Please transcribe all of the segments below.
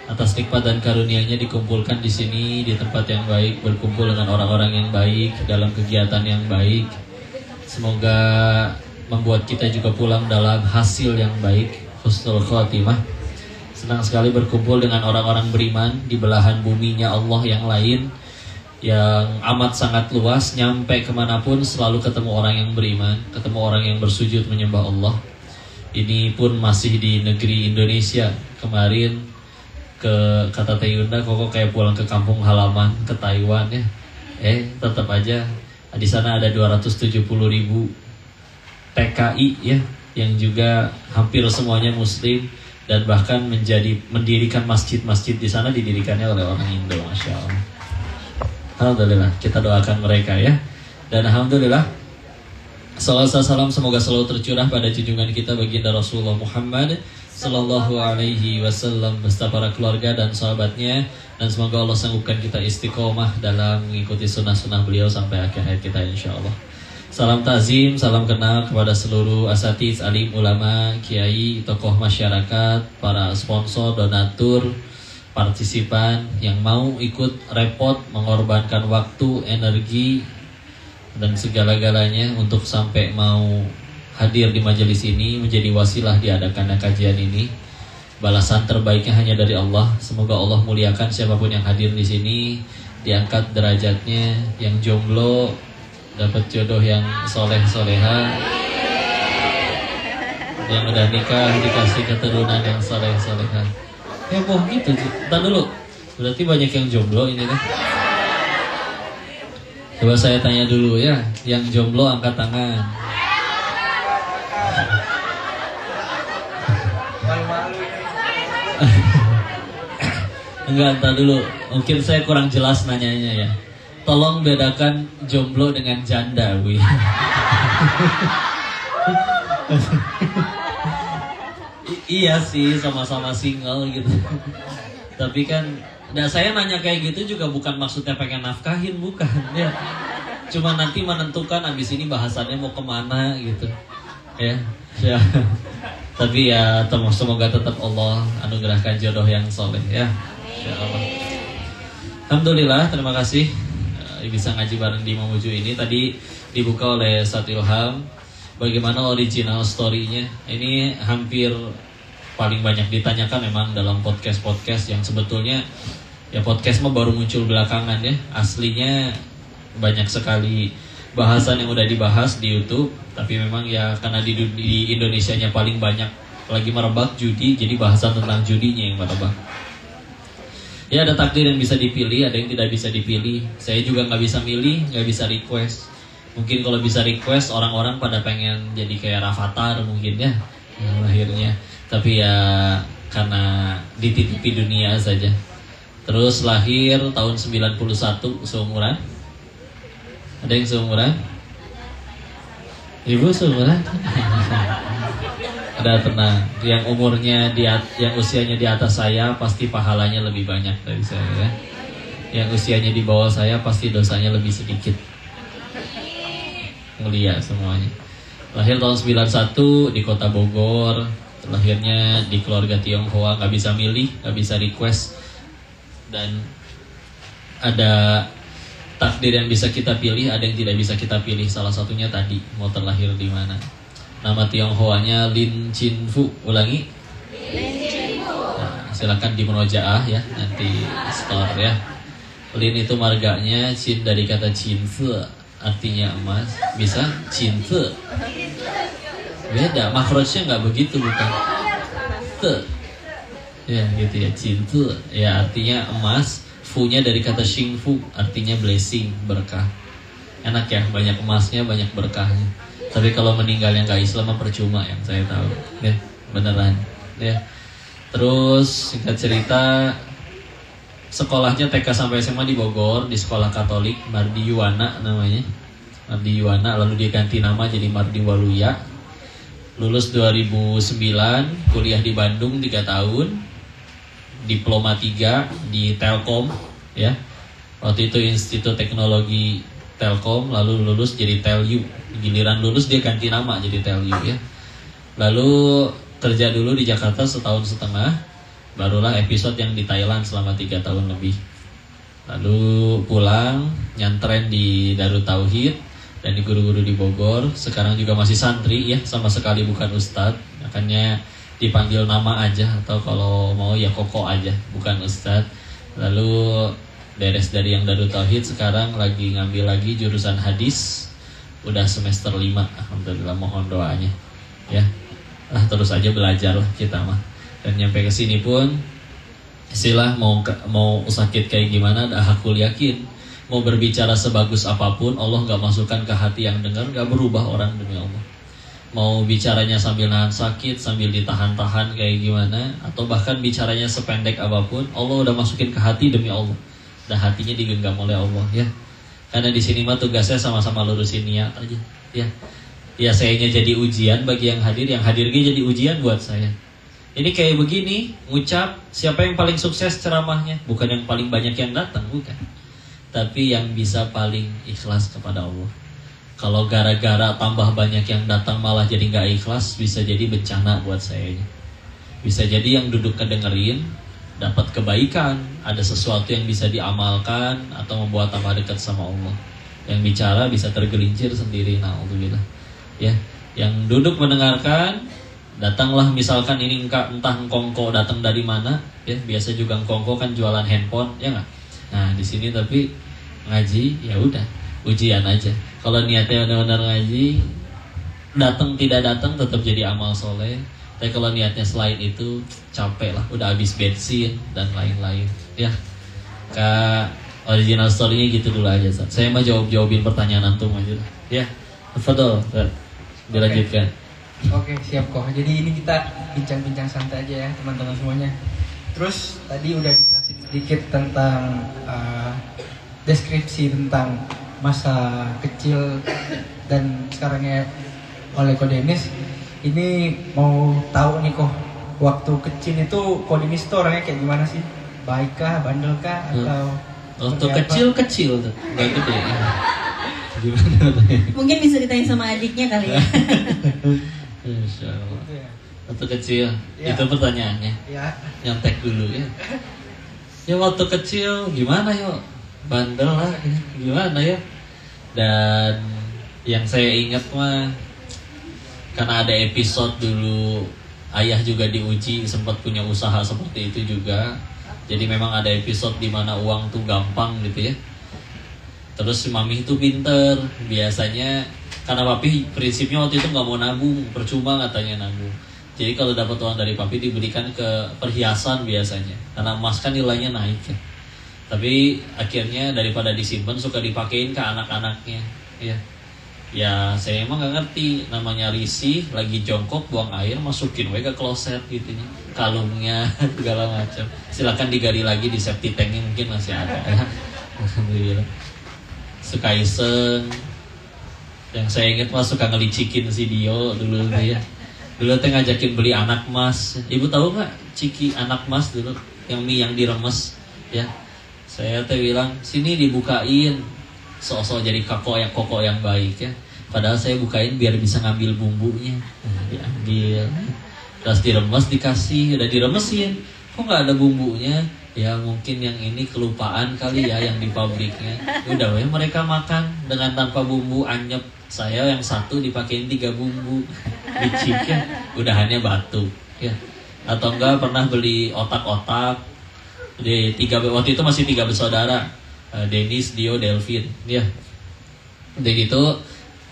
atas nikmat dan karunia-Nya dikumpulkan di sini di tempat yang baik, berkumpul dengan orang-orang yang baik dalam kegiatan yang baik. Semoga membuat kita juga pulang dalam hasil yang baik, husnul khotimah. Senang sekali berkumpul dengan orang-orang beriman di belahan buminya Allah yang lain, yang amat sangat luas, nyampe kemanapun selalu ketemu orang yang beriman, ketemu orang yang bersujud menyembah Allah. Ini pun masih di negeri Indonesia. Kemarin kata Teh Yunda, kok kayak pulang ke kampung halaman, ke Taiwan ya. Tetap aja di sana ada 270.000 TKI ya, yang juga hampir semuanya Muslim, dan bahkan mendirikan masjid-masjid di sana didirikannya oleh orang Indo, masya Allah. Alhamdulillah, kita doakan mereka ya. Dan alhamdulillah, salawat salam semoga selalu tercurah pada junjungan kita baginda Rasulullah Muhammad Sallallahu alaihi wasallam beserta para keluarga dan sahabatnya, dan semoga Allah sanggupkan kita istiqomah dalam mengikuti sunnah-sunnah beliau sampai akhir hayat kita insyaallah. Salam takzim, salam kenal kepada seluruh asatiz, alim, ulama, kiai, tokoh masyarakat, para sponsor, donatur, partisipan yang mau ikut repot mengorbankan waktu, energi, dan segala-galanya untuk sampai mau hadir di majelis ini, menjadi wasilah diadakannya kajian ini. Balasan terbaiknya hanya dari Allah. Semoga Allah muliakan siapapun yang hadir di sini, diangkat derajatnya, yang jomblo dapat jodoh yang soleh soleha, yang udah nikah dikasih keturunan yang soleh soleha. Boh gitu. Entar dulu, berarti banyak yang jomblo ini kan? Coba saya tanya dulu ya, yang jomblo angkat tangan. Enggak, entar dulu. Mungkin saya kurang jelas nanyanya ya. Tolong bedakan jomblo dengan janda, Wi. Iya sih, sama-sama single gitu. Tapi kan, saya nanya kayak gitu juga bukan maksudnya pengen nafkahin, bukan ya. Cuma nanti menentukan abis ini bahasannya mau kemana gitu. Ya. Tapi ya semoga tetap Allah anugerahkan jodoh yang soleh ya. Insyaallah. Alhamdulillah, terima kasih bisa ngaji bareng di Mamuju ini. Tadi dibuka oleh Ustaz Ilham bagaimana original story-nya. Ini hampir paling banyak ditanyakan memang dalam podcast-podcast yang sebetulnya ya podcast mah baru muncul belakangan ya. Aslinya banyak sekali bahasan yang udah dibahas di YouTube, tapi memang ya karena di Indonesianya paling banyak lagi merebak judi, jadi bahasan tentang judinya yang merebak. Ya ada takdir yang bisa dipilih, ada yang tidak bisa dipilih. Saya juga nggak bisa milih, nggak bisa request. Mungkin kalau bisa request orang-orang pada pengen jadi kayak Rafathar mungkin ya, lahirnya. Tapi ya karena dititipi dunia saja. Terus lahir tahun 91, seumuran. Ada yang seumuran? Ibu seumuran? Ada, tenang. Yang umurnya yang usianya di atas saya pasti pahalanya lebih banyak dari saya ya. Yang usianya di bawah saya pasti dosanya lebih sedikit. Mulia semuanya. Lahir tahun 91 di kota Bogor. Lahirnya di keluarga Tionghoa, nggak bisa milih, nggak bisa request. Dan ada takdir yang bisa kita pilih, ada yang tidak bisa kita pilih. Salah satunya tadi mau terlahir di mana. Nama Tionghoanya Lin Chin Fu. Ulangi. Lin Chin Fu. Nah, silakan dimurojaah ya, nanti store ya. Lin itu marganya, Chin dari kata Cinze, artinya emas. Bisa Cinze. Beda, makhrajnya nggak begitu, bukan te. Ya gitu ya, Cinze. Ya artinya emas. Fu-nya dari kata Xing Fu, artinya blessing, berkah. Enak ya, banyak emasnya, banyak berkahnya. Tapi kalau meninggal yang gak Islam percuma, yang saya tahu ya, beneran ya. Terus singkat cerita, sekolahnya TK sampai SMA di Bogor, di sekolah Katolik Mardi Yuwana namanya. Mardi Yuwana, lalu dia ganti nama jadi Mardi Waluya. Lulus 2009, kuliah di Bandung 3 tahun, diploma 3 di Telkom ya. Waktu itu Institut Teknologi Telkom, lalu lulus jadi Telyu. Giliran lulus dia ganti nama jadi Telyu ya. Lalu kerja dulu di Jakarta setahun setengah, barulah episode yang di Thailand selama 3 tahun lebih. Lalu pulang nyantren di Darut Tauhid dan di guru-guru di Bogor. Sekarang juga masih santri ya, sama sekali bukan ustadz. Makanya dipanggil nama aja, atau kalau mau ya koko aja, bukan ustadz. Lalu beres dari yang Darut Tauhid, sekarang lagi ngambil lagi jurusan hadis. Udah semester 5, alhamdulillah, mohon doanya ya. Terus aja belajar lah kita mah. Dan nyampe ke sini pun istilah mau sakit kayak gimana, aku yakin mau berbicara sebagus apapun, Allah gak masukkan ke hati yang dengar, gak berubah orang demi Allah. Mau bicaranya sambil nahan sakit, sambil ditahan-tahan kayak gimana, atau bahkan bicaranya sependek apapun, Allah udah masukin ke hati demi Allah. Dan hatinya digenggam oleh Allah ya. Karena di sini mah tugasnya sama-sama lurusin niat aja ya. Ya sayanya jadi ujian bagi yang hadirnya jadi ujian buat saya. Ini kayak begini, ngucap, siapa yang paling sukses ceramahnya? Bukan yang paling banyak yang datang, bukan. Tapi yang bisa paling ikhlas kepada Allah. Kalau gara-gara tambah banyak yang datang malah jadi gak ikhlas, bisa jadi bencana buat saya. Bisa jadi yang duduk kedengerin, dapat kebaikan, ada sesuatu yang bisa diamalkan, atau membuat tambah dekat sama Allah. Yang bicara bisa tergelincir sendiri, na'udzubillah. Ya, yang duduk mendengarkan, datanglah misalkan ini entah engkongko datang dari mana ya, biasa juga engkongko kan jualan handphone ya nggak. Nah di sini tapi ngaji ya udah ujian aja. Kalau niatnya benar-benar ngaji, datang tidak datang tetap jadi amal soleh. Tapi kalau niatnya selain itu capek lah, udah habis bensin dan lain-lain ya. Kak, original story-nya gitu dulu aja Sat. Saya mah jawabin pertanyaan antum aja ya. Fadol, dilanjutkan. Oke, siap kok. Jadi ini kita bincang-bincang santai aja ya teman-teman semuanya. Terus tadi udah dijelasin sedikit tentang deskripsi tentang masa kecil dan sekarangnya oleh Ko Denis. Ini mau tahu nih kok, waktu kecil itu Ko Denis tuh orangnya kayak gimana sih? Baikkah, bandelkah, atau waktu kecil tuh, nggak gede. Gimana? Mungkin bisa ditanya sama adiknya kali ya. Insya Allah. Waktu kecil ya. Itu pertanyaannya ya. Nyontek dulu ya. Ya waktu kecil gimana yuk? Bandel lah gimana ya. Dan yang saya ingat mah, karena ada episode dulu ayah juga diuji, sempat punya usaha seperti itu juga. Jadi memang ada episode di mana uang tuh gampang gitu ya. Terus si mami itu pinter, biasanya karena papi prinsipnya waktu itu nggak mau nabung, percuma katanya nabung. Jadi kalau dapat uang dari papi diberikan ke perhiasan biasanya, karena emas kan nilainya naik ya. Tapi akhirnya daripada disimpan suka dipakein ke anak-anaknya, ya. Ya saya emang nggak ngerti, namanya risih, lagi jongkok buang air masukin ke kloset gitu nya, kalungnya segala macam. Silakan digali lagi di safety tanknya mungkin masih ada ya. Alhamdulillah. Suka iseng. Yang saya ingat mas suka ngelicikin si Dio dulu ya. Dulu teh ngajakin beli anak mas. Ibu tahu nggak ciki anak mas dulu yang mie yang diremes ya. Saya teh bilang sini dibukain. Sok-sok jadi koko yang baik ya. Padahal saya bukain biar bisa ngambil bumbunya. Diambil. Terus diremes dikasih, udah diremesin. Kok nggak ada bumbunya? Ya mungkin yang ini kelupaan kali ya yang di pabriknya. Udah ya mereka makan dengan tanpa bumbu anyep. Saya yang satu dipakein 3 bumbu. Licik ya. Udahannya batu ya. Atau enggak pernah beli otak-otak. Di 3 waktu itu masih 3 bersaudara. Denis, Dio, Delvin ya. Udah gitu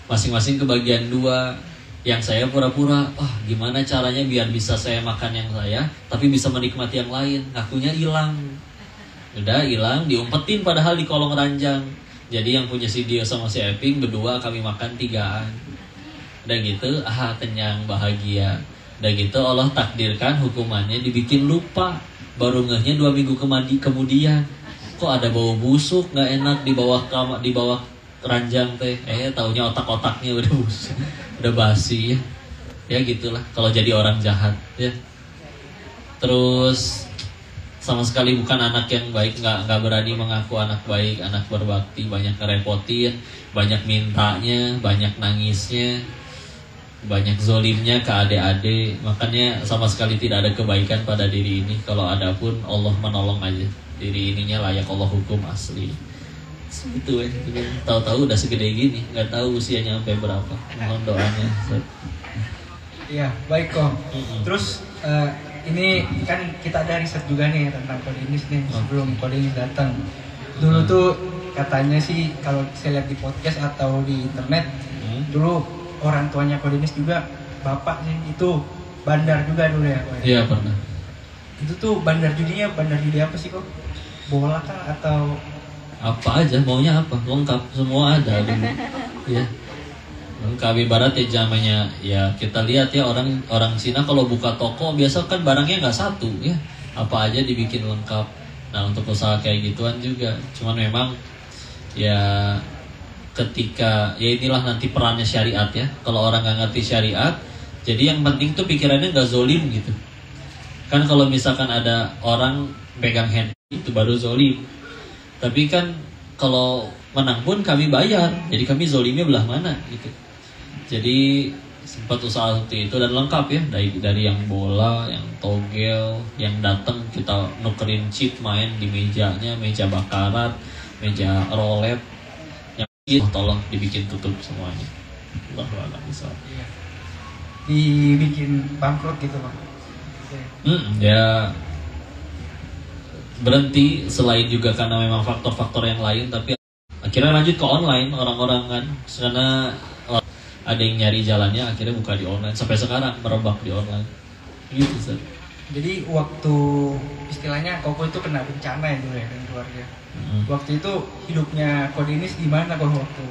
masing-masing kebagian 2. Yang saya pura-pura, gimana caranya biar bisa saya makan yang saya, tapi bisa menikmati yang lain. Ngakunya hilang. Udah hilang, diumpetin padahal di kolong ranjang. Jadi yang punya si Dio sama si Eping berdua kami makan 3-an. Udah gitu, kenyang, bahagia. Udah gitu Allah takdirkan hukumannya dibikin lupa. Baru ngehnya 2 minggu kemudian. Kok ada bau busuk, nggak enak di bawah ranjang teh. Taunya otak-otaknya udah busuk. Udah basi ya. Ya gitulah kalau jadi orang jahat ya. Terus sama sekali bukan anak yang baik, nggak berani mengaku anak baik, anak berbakti, banyak ngerepotin, banyak mintanya, banyak nangisnya. banyak zolimnya ke adik-adik, makanya sama sekali tidak ada kebaikan pada diri ini. Kalau ada pun Allah menolong aja, diri ininya layak Allah hukum asli. Itu tahu-tahu udah segede gini, nggak tahu usianya sampai berapa. Mohon doanya. Iya, baik kok. Terus ini kan kita ada riset juga nih tentang Kodenis nih sebelum Kodenis datang. Dulu tuh katanya sih kalau saya lihat di podcast atau di internet, dulu orang tuanya Kodenis juga bapak sih itu bandar juga dulu ya. Iya pernah. Itu tuh bandar judinya bandar judi apa sih kok? Bola kah atau apa aja, maunya apa, lengkap semua ada dulu. Ya lengkap, ibarat ya zamannya ya kita lihat ya orang Cina kalau buka toko biasa kan barangnya nggak satu ya, apa aja dibikin lengkap. Nah untuk usaha kayak gituan juga, cuman memang ya ketika ya inilah nanti perannya syariat ya. Kalau orang nggak ngerti syariat, jadi yang penting tuh pikirannya nggak zolim gitu. Kan kalau misalkan ada orang pegang hand itu baru zolim. Tapi kan kalau menang pun kami bayar, jadi kami zolimnya belah mana gitu. Jadi sempat usaha seperti itu dan lengkap ya, dari yang bola, yang togel, yang datang kita nukerin chip main di mejanya, meja bakarat, meja roulette, yang tolong dibikin tutup semuanya. Allah bisa. dibikin bangkrut gitu Pak? Ya berhenti, selain juga karena memang faktor-faktor yang lain, tapi akhirnya lanjut ke online orang-orang kan, karena ada yang nyari jalannya akhirnya buka di online sampai sekarang merebak di online gitu Sir. Jadi waktu istilahnya Koko itu kena bencana ya dulu ya dan keluarga. Waktu itu hidupnya Kodenis gimana kok waktu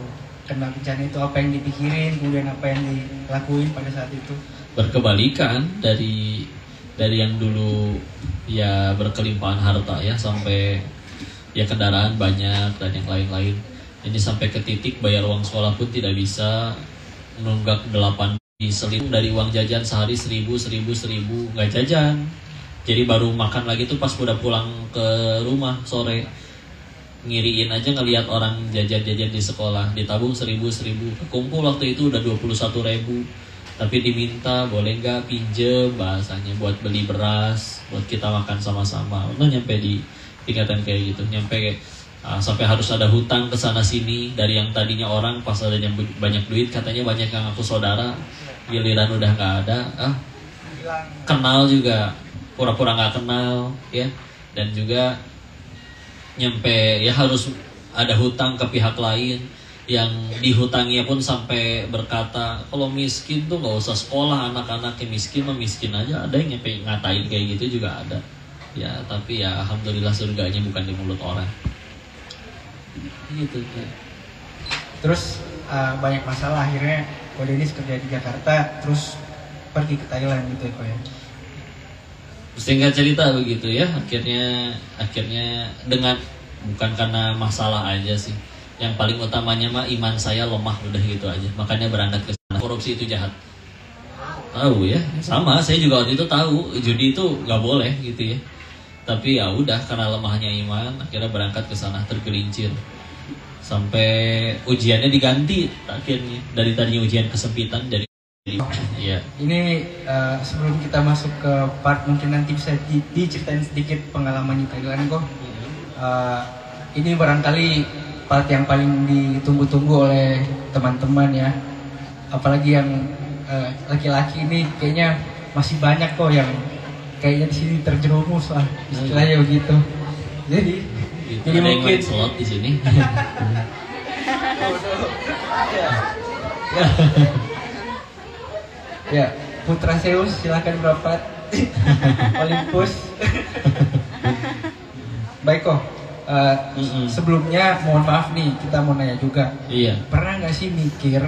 kena bencana itu, apa yang dipikirin, kemudian apa yang dilakuin pada saat itu? Berkebalikan dari yang dulu ya berkelimpahan harta ya, sampai ya kendaraan banyak dan yang lain-lain. Ini sampai ke titik bayar uang sekolah pun tidak bisa, menunggak 8 diselip dari uang jajan sehari 1000 nggak jajan. Jadi baru makan lagi tuh pas udah pulang ke rumah sore, ngiriin aja ngelihat orang jajan-jajan di sekolah, ditabung 1000 kekumpul waktu itu udah 21.000. Tapi diminta boleh nggak pinjem bahasanya buat beli beras buat kita makan sama-sama. Nah nyampe di tingkatan kayak gitu, nyampe sampai harus ada hutang ke sana sini. Dari yang tadinya orang pas ada yang banyak duit katanya banyak yang aku saudara, giliran udah nggak ada, kenal juga pura-pura nggak kenal ya. Dan juga nyampe ya harus ada hutang ke pihak lain, yang dihutanginya pun sampai berkata kalau miskin tuh nggak usah sekolah, anak-anaknya miskin mah miskin aja. Ada yang nyampe ngatain kayak gitu juga ada ya. Tapi ya alhamdulillah surganya bukan di mulut orang gitu ya. Terus banyak masalah, akhirnya Kodenis kerja di Jakarta terus pergi ke Thailand gitu ya kok ya. Singkat cerita begitu ya, akhirnya dengan bukan karena masalah aja sih, yang paling utamanya mah iman saya lemah, udah gitu aja. Makanya berangkat ke sana. Korupsi itu jahat, tahu ya, sama saya juga waktu itu tahu judi itu nggak boleh gitu ya. Tapi ya udah karena lemahnya iman, akhirnya berangkat ke sana tergelincir sampai ujiannya diganti akhirnya, dari tadinya ujian kesempitan jadi ya. Ini sebelum kita masuk ke part mungkin nanti bisa diceritain sedikit pengalaman di Thailand kok. Ini barangkali part yang paling ditunggu-tunggu oleh teman-teman ya. Apalagi yang laki-laki ini kayaknya masih banyak kok yang kayaknya di sini terjerumus lah, istilahnya begitu. Jadi ada yang main slot di sini. Ya, Putra Zeus silakan merapat. Olympus. Baik kok. Sebelumnya mohon maaf nih, kita mau nanya juga. Iya. Pernah nggak sih mikir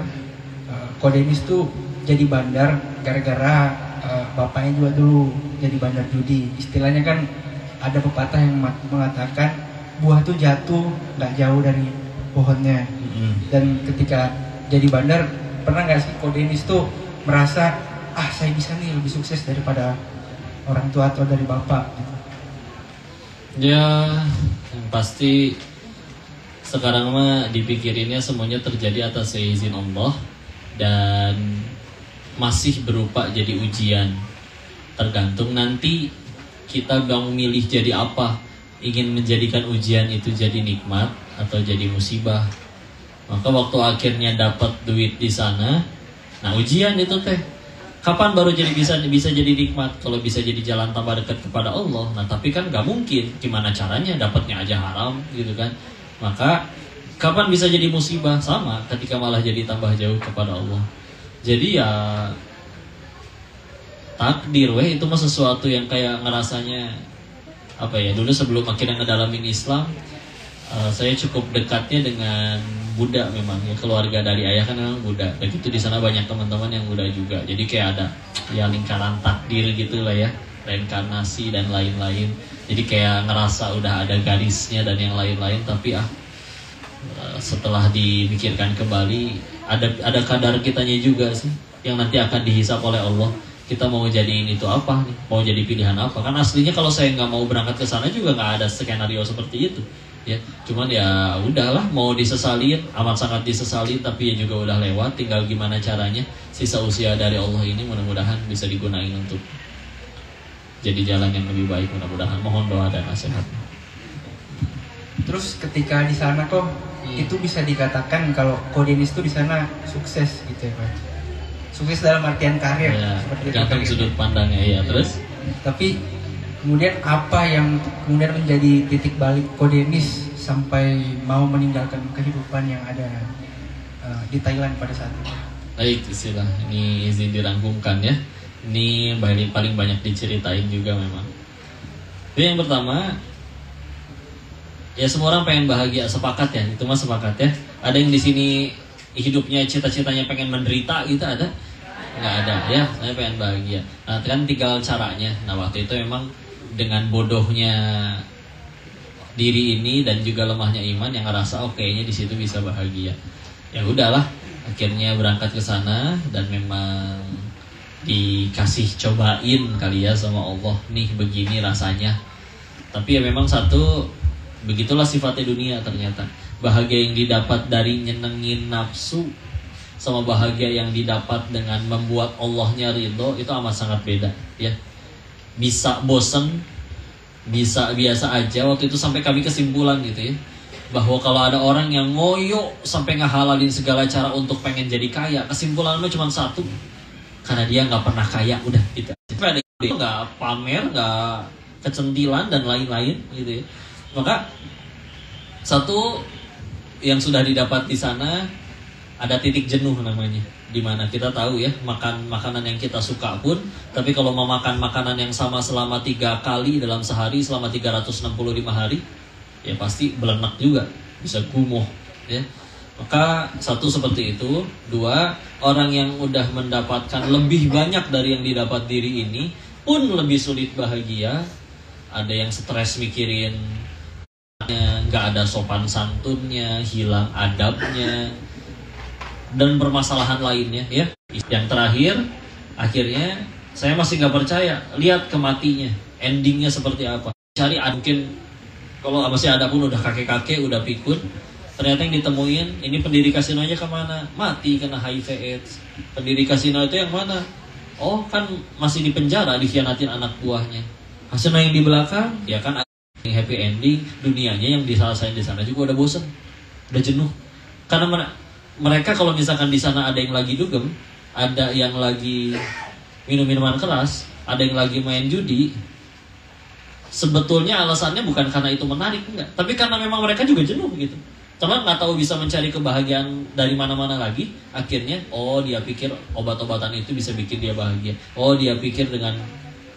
Kodenis tuh jadi bandar gara-gara bapaknya juga dulu jadi bandar judi? Istilahnya kan ada pepatah yang mengatakan buah tuh jatuh nggak jauh dari pohonnya. Dan ketika jadi bandar, pernah nggak sih Kodenis tuh merasa saya bisa nih lebih sukses daripada orang tua atau dari bapak gitu? Ya, yang pasti sekarang mah dipikirinnya semuanya terjadi atas izin Allah. Dan masih berupa jadi ujian. Tergantung nanti kita mau milih jadi apa, ingin menjadikan ujian itu jadi nikmat atau jadi musibah. Maka waktu akhirnya dapat duit di sana, nah ujian itu teh kapan baru jadi bisa jadi nikmat? Kalau bisa jadi jalan tambah dekat kepada Allah. Nah tapi kan gak mungkin, gimana caranya, dapatnya aja haram gitu kan. Maka kapan bisa jadi musibah? Sama, ketika malah jadi tambah jauh kepada Allah. Jadi ya takdir itu mah sesuatu yang kayak ngerasanya apa ya, dulu sebelum akhirnya ngedalamin Islam, saya cukup dekatnya dengan Buddha. Memang ya, keluarga dari ayah kan memang Buddha, dan itu di sana banyak teman-teman yang Buddha juga. Jadi kayak ada ya lingkaran takdir gitu lah ya, reinkarnasi dan lain-lain. Jadi kayak ngerasa udah ada garisnya dan yang lain-lain. Tapi setelah dipikirkan kembali, ada kadar kitanya juga sih yang nanti akan dihisap oleh Allah. Kita mau jadiin itu apa nih? Mau jadi pilihan apa? Kan aslinya kalau saya nggak mau berangkat ke sana juga nggak ada skenario seperti itu. Ya, cuman ya udahlah, mau disesalin, amat sangat disesali, tapi ya juga udah lewat. Tinggal gimana caranya sisa usia dari Allah ini mudah-mudahan bisa digunain untuk jadi jalan yang lebih baik. Mudah-mudahan, mohon doa dan nasihat. Terus ketika di sana kok itu bisa dikatakan kalau Kodenis itu di sana sukses gitu ya Pak? Sukses dalam artian karir Ya, seperti tergantung itu. sudut pandangnya ya. Terus? Tapi kemudian apa yang kemudian menjadi titik balik Kodenis sampai mau meninggalkan kehidupan yang ada di Thailand pada saat itu? Baik, istilah ini izin dirangkumkan ya. Ini paling banyak diceritain juga memang. Jadi yang pertama, ya semua orang pengen bahagia, sepakat ya, itu mah sepakat ya. Ada yang di sini hidupnya cita-citanya pengen menderita gitu, ada? Nggak ada ya, saya pengen bahagia. Nah kan tinggal caranya. Nah waktu itu memang dengan bodohnya diri ini dan juga lemahnya iman yang ngerasa kayaknya di situ bisa bahagia. Ya udahlah, akhirnya berangkat ke sana dan memang dikasih cobain kali ya sama Allah, nih begini rasanya. Tapi ya memang satu, begitulah sifatnya dunia ternyata. Bahagia yang didapat dari nyenengin nafsu sama bahagia yang didapat dengan membuat Allahnya ridho itu amat sangat beda ya. Bisa bosen, bisa biasa aja. Waktu itu sampai kami kesimpulan gitu ya, bahwa kalau ada orang yang ngoyo sampai ngehalalin segala cara untuk pengen jadi kaya, kesimpulannya cuma satu, karena dia nggak pernah kaya, udah gitu. Ada dia nggak pamer, nggak kecentilan dan lain-lain gitu ya. Maka satu yang sudah didapat di sana, ada titik jenuh namanya, dimana kita tahu ya, makan makanan yang kita suka pun, tapi kalau mau makan makanan yang sama selama 3 kali dalam sehari selama 365 hari, ya pasti belenak juga, bisa kumuh ya. Maka satu seperti itu. Dua, orang yang udah mendapatkan lebih banyak dari yang didapat diri ini pun lebih sulit bahagia. Ada yang stres mikirin, nggak ada sopan santunnya, hilang adabnya, dan permasalahan lainnya ya. Yang terakhir, akhirnya saya masih nggak percaya, lihat kematinya, endingnya seperti apa. Cari mungkin kalau masih ada pun udah kakek-kakek, udah pikun, ternyata yang ditemuin ini pendiri kasinonya kemana? Mati kena HIV AIDS. Pendiri kasino itu yang mana? Oh kan masih di penjara, dikhianatin anak buahnya. Kasino yang di belakang ya kan happy ending, dunianya yang diselesain di sana juga udah bosen, udah jenuh. Karena mereka kalau misalkan di sana ada yang lagi dugem, ada yang lagi minum minuman keras, ada yang lagi main judi, sebetulnya alasannya bukan karena itu menarik, enggak, tapi karena memang mereka juga jenuh gitu. Cuma nggak tahu bisa mencari kebahagiaan dari mana-mana lagi. Akhirnya, dia pikir obat-obatan itu bisa bikin dia bahagia. Dia pikir dengan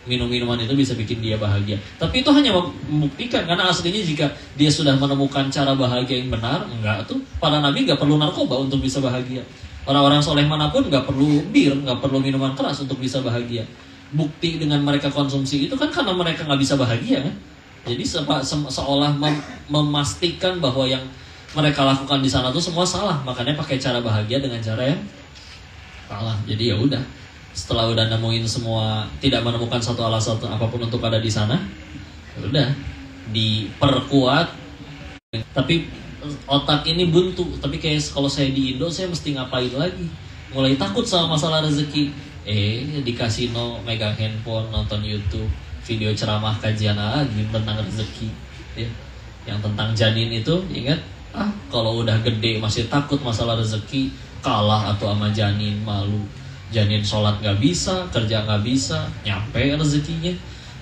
minum-minuman itu bisa bikin dia bahagia. Tapi itu hanya membuktikan, karena aslinya jika dia sudah menemukan cara bahagia yang benar, enggak tuh. Para nabi nggak perlu narkoba untuk bisa bahagia. Orang-orang soleh manapun nggak perlu bir, nggak perlu minuman keras untuk bisa bahagia. Bukti dengan mereka konsumsi itu kan karena mereka nggak bisa bahagia kan. Jadi seolah memastikan bahwa yang mereka lakukan di sana tuh semua salah, makanya pakai cara bahagia dengan cara yang salah. Jadi ya udah, setelah udah nemuin semua, tidak menemukan satu alasan apapun untuk ada di sana, ya udah diperkuat. Tapi otak ini buntu. Tapi kayak kalau saya di Indo, saya mesti ngapain lagi? Mulai takut sama masalah rezeki. di kasino megang handphone, nonton YouTube, video ceramah kajian lagi tentang rezeki ya. Yang tentang janin itu ingat, kalau udah gede masih takut masalah rezeki, kalah atau sama janin, malu. Janin sholat gak bisa, kerja gak bisa, nyampe rezekinya.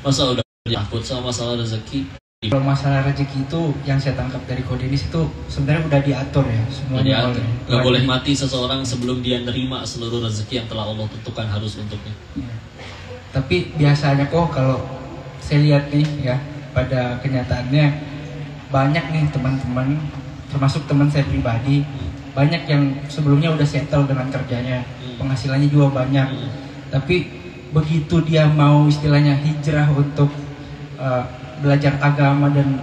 Masa udah takut sama masalah rezeki. Kalau masalah rezeki itu yang saya tangkap dari Kodenis itu sebenarnya udah diatur ya semuanya. Gak boleh mati seseorang sebelum dia nerima seluruh rezeki yang telah Allah tentukan harus untuknya. Ya. Tapi biasanya kok kalau saya lihat nih ya, pada kenyataannya banyak nih teman-teman, termasuk teman saya pribadi, banyak yang sebelumnya udah settle dengan kerjanya, penghasilannya juga banyak. Tapi begitu dia mau istilahnya hijrah untuk belajar agama dan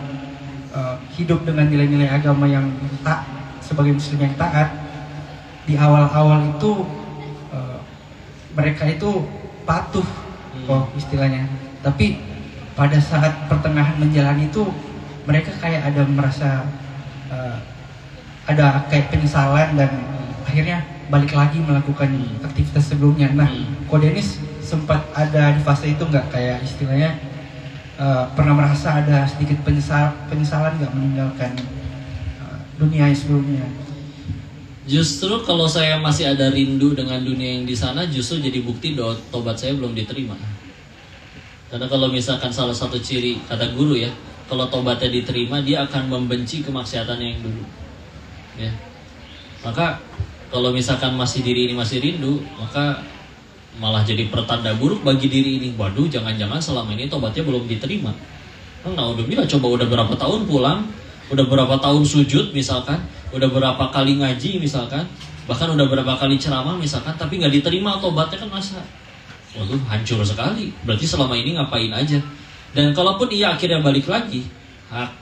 hidup dengan nilai-nilai agama yang sebagai muslim yang taat, di awal-awal itu mereka itu patuh kok istilahnya. Tapi pada saat pertengahan menjalani itu mereka kayak ada merasa ada kayak penyesalan dan akhirnya balik lagi melakukan aktivitas sebelumnya. Nah, Kodenis sempat ada di fase itu nggak, kayak istilahnya pernah merasa ada sedikit penyesalan nggak meninggalkan dunia yang sebelumnya? Justru kalau saya masih ada rindu dengan dunia yang di sana, justru jadi bukti bahwa tobat saya belum diterima. Karena kalau misalkan salah satu ciri kata guru ya, kalau tobatnya diterima, dia akan membenci kemaksiatannya yang dulu. Ya. Maka kalau misalkan diri ini masih rindu, maka malah jadi pertanda buruk bagi diri ini. Waduh, jangan-jangan selama ini tobatnya belum diterima. Naudzubillah, coba udah berapa tahun pulang, udah berapa tahun sujud misalkan, udah berapa kali ngaji misalkan, bahkan udah berapa kali ceramah misalkan, tapi nggak diterima tobatnya, kan masa waduh hancur sekali. Berarti selama ini ngapain aja. Dan kalaupun ia akhirnya balik lagi,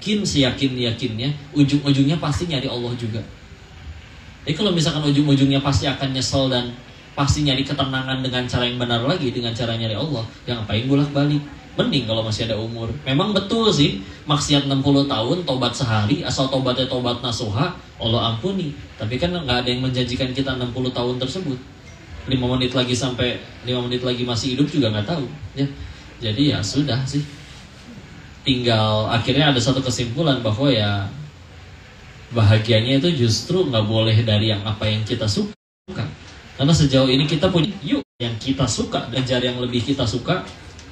seyakin-yakinnya ujung-ujungnya pasti nyari Allah juga. Jadi kalau misalkan ujung-ujungnya pasti akan nyesel dan pasti nyari ketenangan dengan cara yang benar lagi, dengan cara nyari Allah, yang ngapain bolak-balik. Mending kalau masih ada umur. Memang betul sih, maksiat 60 tahun, tobat sehari, asal tobatnya tobat nasuha, Allah ampuni. Tapi kan nggak ada yang menjanjikan kita 60 tahun tersebut. 5 menit lagi sampai 5 menit lagi masih hidup juga nggak tahu ya. Jadi ya sudah sih, tinggal akhirnya ada satu kesimpulan bahwa ya bahagianya itu justru nggak boleh dari yang apa yang kita suka. Karena sejauh ini kita punya yang kita suka, mengejar yang lebih kita suka,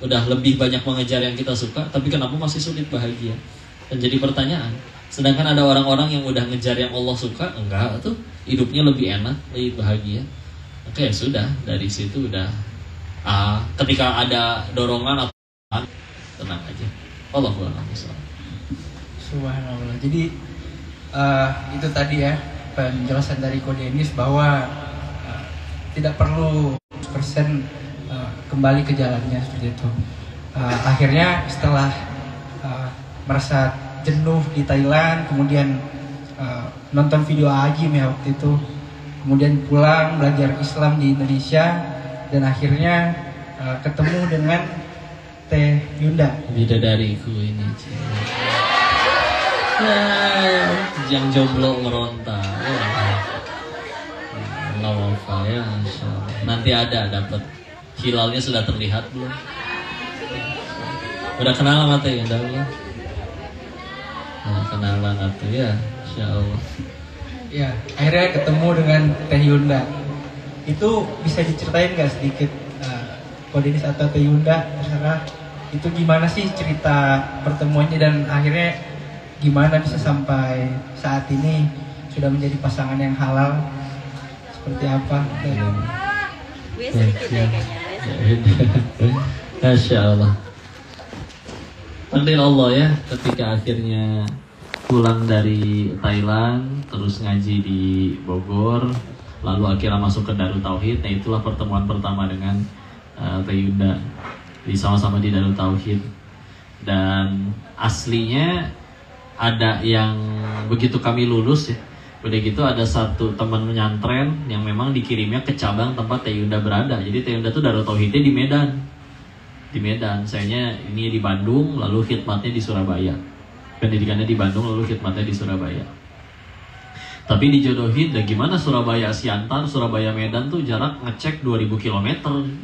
udah lebih banyak mengejar yang kita suka, tapi kenapa masih sulit bahagia? Dan jadi pertanyaan, sedangkan ada orang-orang yang udah ngejar yang Allah suka, enggak tuh, hidupnya lebih enak, lebih bahagia. Oke, ya sudah, dari situ udah ketika ada dorongan atau tenang aja. Allahu a'lam. Subhanallah. Jadi itu tadi ya penjelasan dari Kodenis bahwa tidak perlu 100% kembali ke jalannya seperti itu. Akhirnya setelah merasa jenuh di Thailand, kemudian nonton video Agim ya waktu itu, kemudian pulang belajar Islam di Indonesia, dan akhirnya ketemu dengan Teh Yunda. Bidadariku ini. Yang jomblo meronta. Lawafa ya, nanti ada dapat hilalnya sudah terlihat belum? Udah kenal sama Teh Yunda belum? Nah, kenalan atuh ya, insyaallah. Ya, akhirnya ketemu dengan Teh Yunda. Itu bisa diceritain nggak sedikit, Kodenis atau Teh Yunda, terserah. Itu gimana sih cerita pertemuannya dan akhirnya gimana bisa sampai saat ini sudah menjadi pasangan yang halal? Seperti apa? Masya Allah. Takdir Allah ya, ketika akhirnya pulang dari Thailand, terus ngaji di Bogor, lalu akhirnya masuk ke Darut Tauhid. Nah, itulah pertemuan pertama dengan Teh Yunda, sama-sama di Darut Tauhid. Dan aslinya ada yang begitu kami lulus ya, udah gitu ada satu teman nyantren yang memang dikirimnya ke cabang tempat Teh Yunda berada. Jadi Teh Yunda tuh Darut Tauhidnya di Medan. Di Medan, sayanya ini di Bandung, lalu khidmatnya di Surabaya. Pendidikannya di Bandung, lalu khidmatnya di Surabaya. Tapi dijodohin, dan gimana Surabaya Siantar, Surabaya Medan tuh jarak ngecek 2000 km,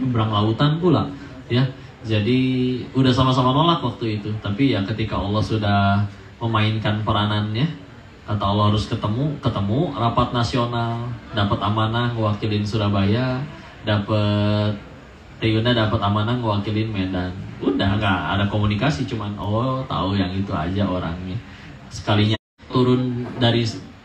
nyebrang lautan pula, ya. Jadi udah sama-sama nolak waktu itu. Tapi ya ketika Allah sudah memainkan peranannya, kata Allah harus ketemu, rapat nasional, dapat amanah ngewakilin Surabaya, dapat Teyuna dapat amanah ngewakilin Medan. Udah nggak ada komunikasi, cuman tahu yang itu aja orangnya. Sekalinya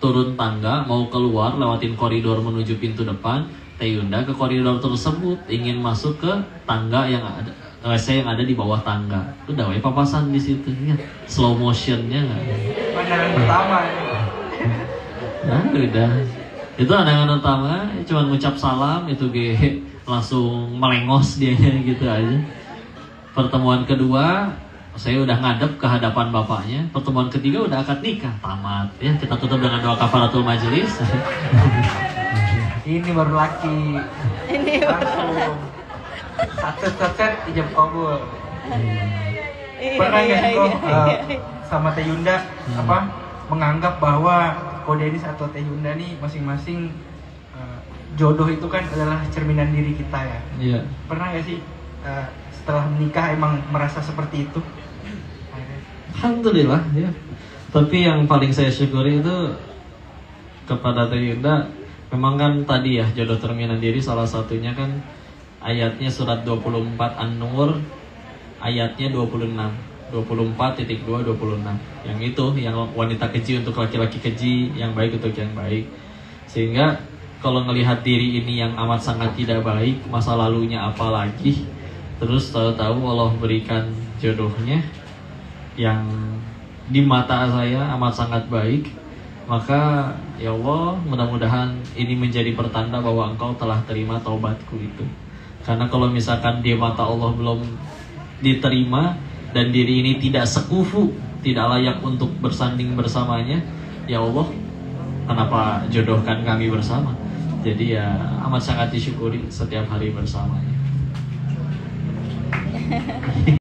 turun tangga mau keluar lewatin koridor menuju pintu depan, Teyunda ke koridor tersebut ingin masuk ke tangga yang ada WC yang ada di bawah tangga. Udah papasan di situ, ya. Slow motionnya nggak? Pandangan pertama. Nah, udah. Itu pandangan pertama, cuma ngucap salam itu langsung melengos dia gitu aja. Pertemuan kedua saya udah ngadep ke hadapan bapaknya. Pertemuan ketiga udah akad nikah, tamat ya. Kita tutup dengan doa kafaratul majelis. Ini baru laki. Ini Langsung set ijab kabul. Pernah nggak sih kok sama Teh Yunda menganggap bahwa Ko Dennis atau Teh Yunda nih masing-masing jodoh itu kan adalah cerminan diri kita ya? Iya. Pernah nggak sih setelah menikah emang merasa seperti itu? Alhamdulillah ya. Tapi yang paling saya syukuri itu kepada Teh Yunda, memang kan tadi ya jodoh cerminan diri salah satunya kan ayatnya surat 24 An-Nur ayatnya 26 24.2 26. Yang itu yang wanita keji untuk laki-laki keji, yang baik untuk yang baik. Sehingga kalau ngelihat diri ini yang amat sangat tidak baik, masa lalunya apalagi, terus tahu-tahu Allah berikan jodohnya yang di mata saya amat sangat baik, maka ya Allah, mudah-mudahan ini menjadi pertanda bahwa Engkau telah terima taubatku itu. Karena kalau misalkan di mata Allah belum diterima dan diri ini tidak sekufu, tidak layak untuk bersanding bersamanya, ya Allah, kenapa jodohkan kami bersama? Jadi ya amat sangat disyukuri setiap hari bersamanya.